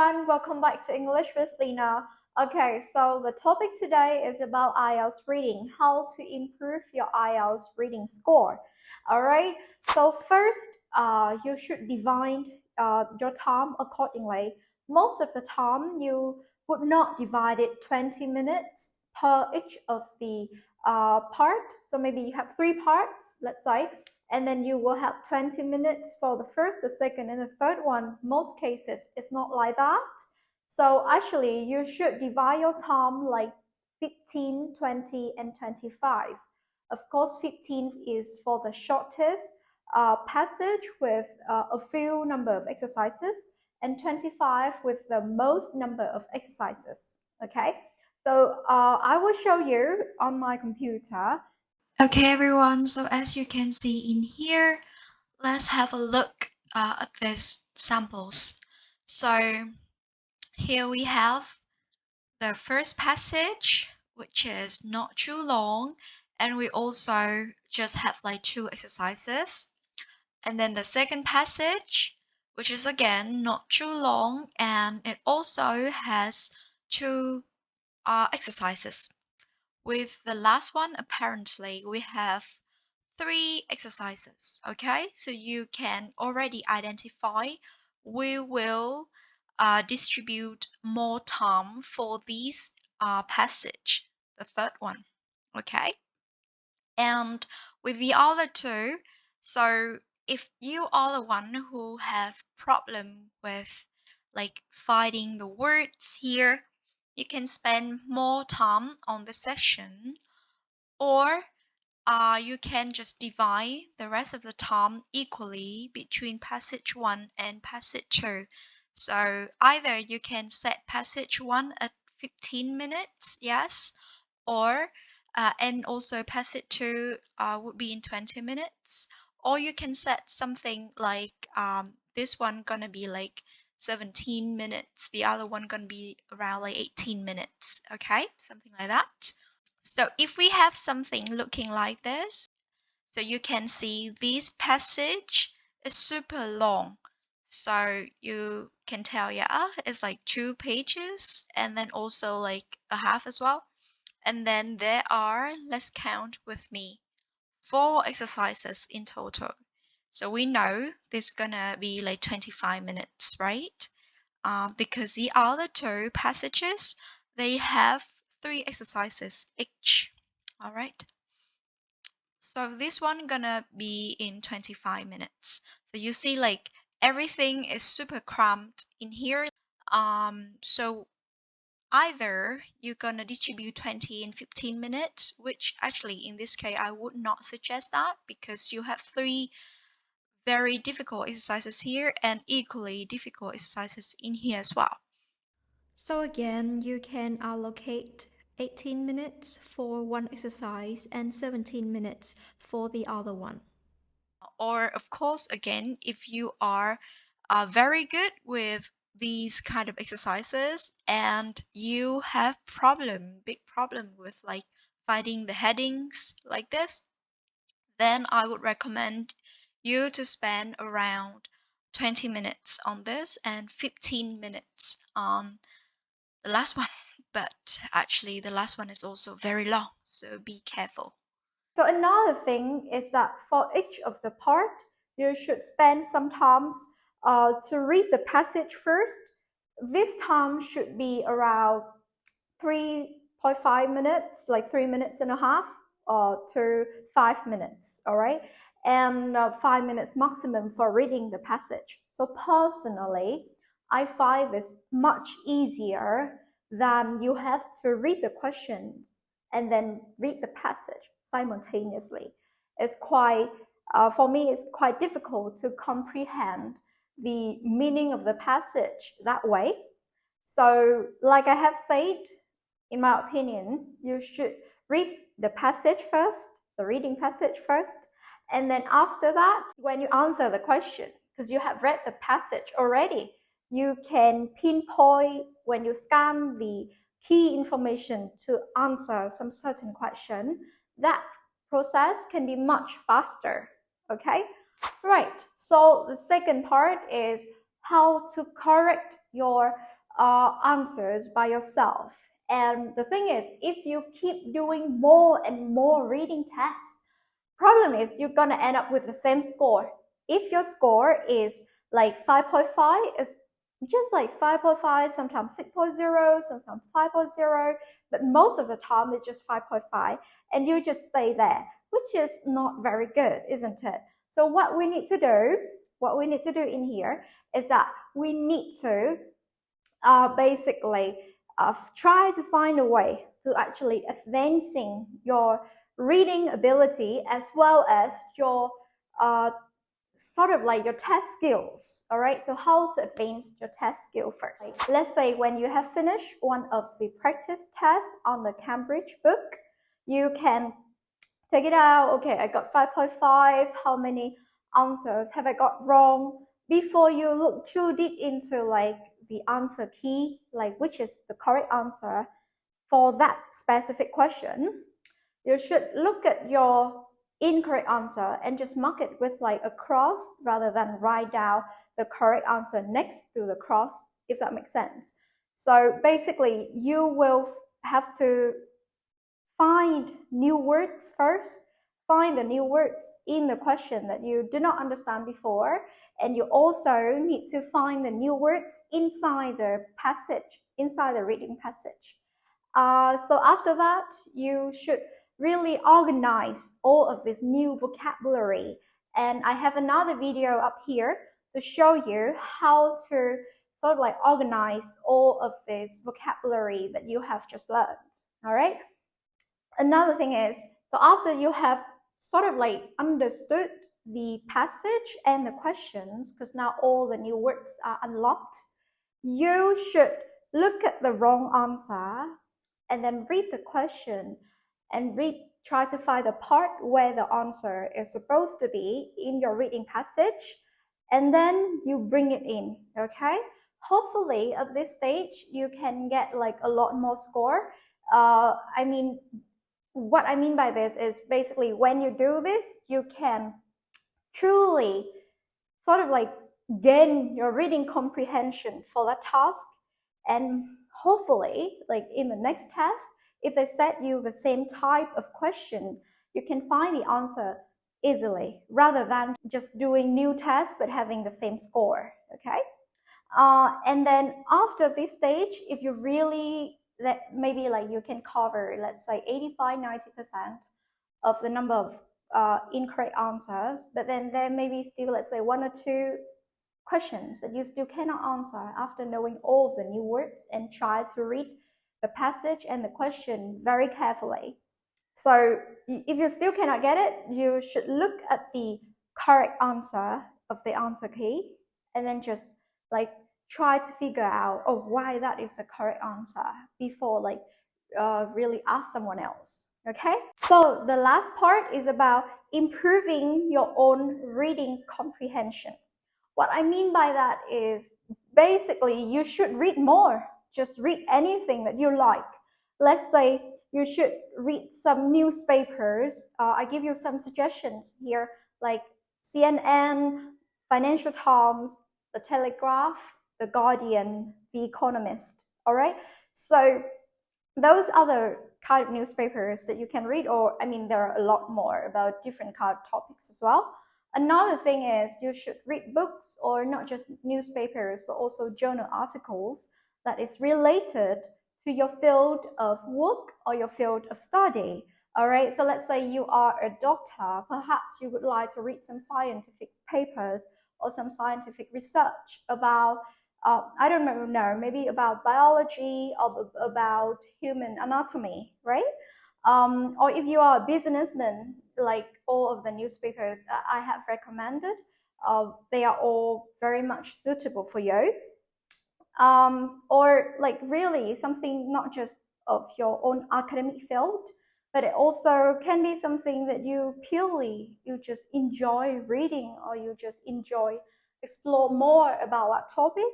everyone, welcome back to English with Lena. Okay, so the topic today is about IELTS reading, how to improve your IELTS reading score. All right, so first, you should divide your time accordingly. Most of the time, you would not divide it 20 minutes per each of the part. So maybe you have three parts, let's say, and then you will have 20 minutes for the first, the second, and the third one. Most cases, it's not like that. So actually, you should divide your time like 15, 20, and 25. Of course, 15 is for the shortest passage with a few number of exercises, and 25 with the most number of exercises. Okay, so I will show you on my computer. Okay, everyone, so as you can see in here, let's have a look at these samples. So here we have the first passage, which is not too long, and we also just have like two exercises. And then the second passage, which is again not too long, and it also has two exercises. With the last one, apparently, we have three exercises. Okay, so you can already identify we will distribute more time for this passage, the third one. Okay, and with the other two, so if you are the one who have problem with like finding the words here, you can spend more time on the session, or you can just divide the rest of the time equally between passage 1 and passage 2. So either you can set passage 1 at 15 minutes, yes, or and also passage 2 would be in 20 minutes, or you can set something like this one gonna be like 17 minutes, the other one gonna be around like 18 minutes, okay, something like that. So if we have something looking like this, so you can see this passage is super long. So you can tell, yeah, it's like 2 pages and then also like a half as well. And then there are, let's count with me, 4 exercises in total. So we know this is gonna be like 25 minutes, right? Because the other two passages, they have 3 exercises each. All right. So this one gonna be in 25 minutes. So you see like everything is super cramped in here. So either you're gonna distribute 20 and 15 minutes, which actually in this case I would not suggest that, because you have 3 very difficult exercises here and equally difficult exercises in here as well. So again, you can allocate 18 minutes for one exercise and 17 minutes for the other one. Or of course, again, if you are very good with these kind of exercises and you have big problem with like finding the headings like this, then I would recommend you to spend around 20 minutes on this and 15 minutes on the last one. But actually, the last one is also very long, so be careful. So another thing is that for each of the part, you should spend some time to read the passage first. This time should be around 3.5 minutes, like 3 minutes and a half, to 5 minutes, all right? And 5 minutes maximum for reading the passage. So personally, I find this much easier than you have to read the questions and then read the passage simultaneously. It's quite, for me, it's quite difficult to comprehend the meaning of the passage that way. So, like I have said, in my opinion, you should read the passage first, the reading passage first, and then after that, when you answer the question, because you have read the passage already, you can pinpoint when you scan the key information to answer some certain question. That process can be much faster. Okay, right. So the second part is how to correct your answers by yourself. And the thing is, if you keep doing more and more reading tests, problem is you're gonna end up with the same score. If your score is like 5.5, it's just like 5.5, sometimes 6.0, sometimes 5.0, but most of the time it's just 5.5, and you just stay there, which is not very good, isn't it? So what we need to do in here is that we need to basically try to find a way to actually advancing your reading ability as well as your sort of like your test skills. All right, so how to advance your test skill first? Let's say when you have finished one of the practice tests on the Cambridge book, you can take it out. Okay, I got 5.5. How many answers have I got wrong? Before you look too deep into like the answer key, like which is the correct answer for that specific question, you should look at your incorrect answer and just mark it with like a cross rather than write down the correct answer next to the cross, if that makes sense. So basically, you will have to find new words first. Find the new words in the question that you do not understand before, and you also need to find the new words inside the passage, inside the reading passage. So after that, you should really organize all of this new vocabulary. And I have another video up here to show you how to sort of like organize all of this vocabulary that you have just learned. All right. Another thing is, so after you have sort of like understood the passage and the questions, because now all the new words are unlocked, you should look at the wrong answer and then read the question and try to find the part where the answer is supposed to be in your reading passage, and then you bring it in. Okay, hopefully at this stage you can get like a lot more score. What I mean by this is basically when you do this, you can truly sort of like gain your reading comprehension for that task. And hopefully, like in the next test, if they set you the same type of question, you can find the answer easily rather than just doing new tests but having the same score. Okay. And then after this stage, if you really that maybe like you can cover, let's say 85–90% of the number of incorrect answers, but then there may be still, let's say, one or two questions that you still cannot answer after knowing all of the new words, and try to read the passage and the question very carefully. So if you still cannot get it, you should look at the correct answer of the answer key and then just like try to figure out, oh, why that is the correct answer before like really ask someone else. Okay, so the last part is about improving your own reading comprehension. What I mean by that is basically you should read more. Just read anything that you like. Let's say you should read some newspapers. I give you some suggestions here, like CNN, Financial Times, The Telegraph, The Guardian, The Economist. All right, so those other kind of newspapers that you can read, or I mean there are a lot more about different kind of topics as well. Another thing is you should read books, or not just newspapers but also journal articles that is related to your field of work or your field of study. All right, so let's say you are a doctor, perhaps you would like to read some scientific papers or some scientific research about I don't know, maybe about biology or about human anatomy, right? Or if you are a businessman, like all of the newspapers that I have recommended, they are all very much suitable for you. Or like really something not just of your own academic field, but it also can be something that you just enjoy reading, or you just enjoy explore more about that topic.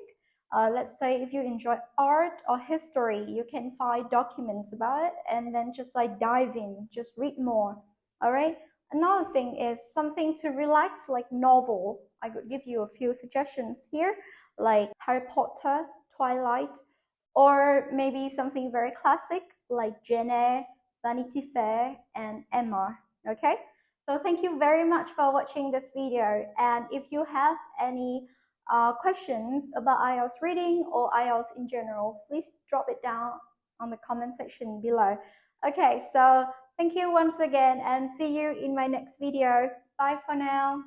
Let's say if you enjoy art or history, you can find documents about it and then just like dive in, just read more. All right. Another thing is something to relax, like novel. I could give you a few suggestions here, like Harry Potter, Twilight, or maybe something very classic like Jane, Vanity Fair, and Emma. Okay, so thank you very much for watching this video, and if you have any questions about IELTS reading or IELTS in general, please drop it down on the comment section below. Okay, so thank you once again and see you in my next video. Bye for now.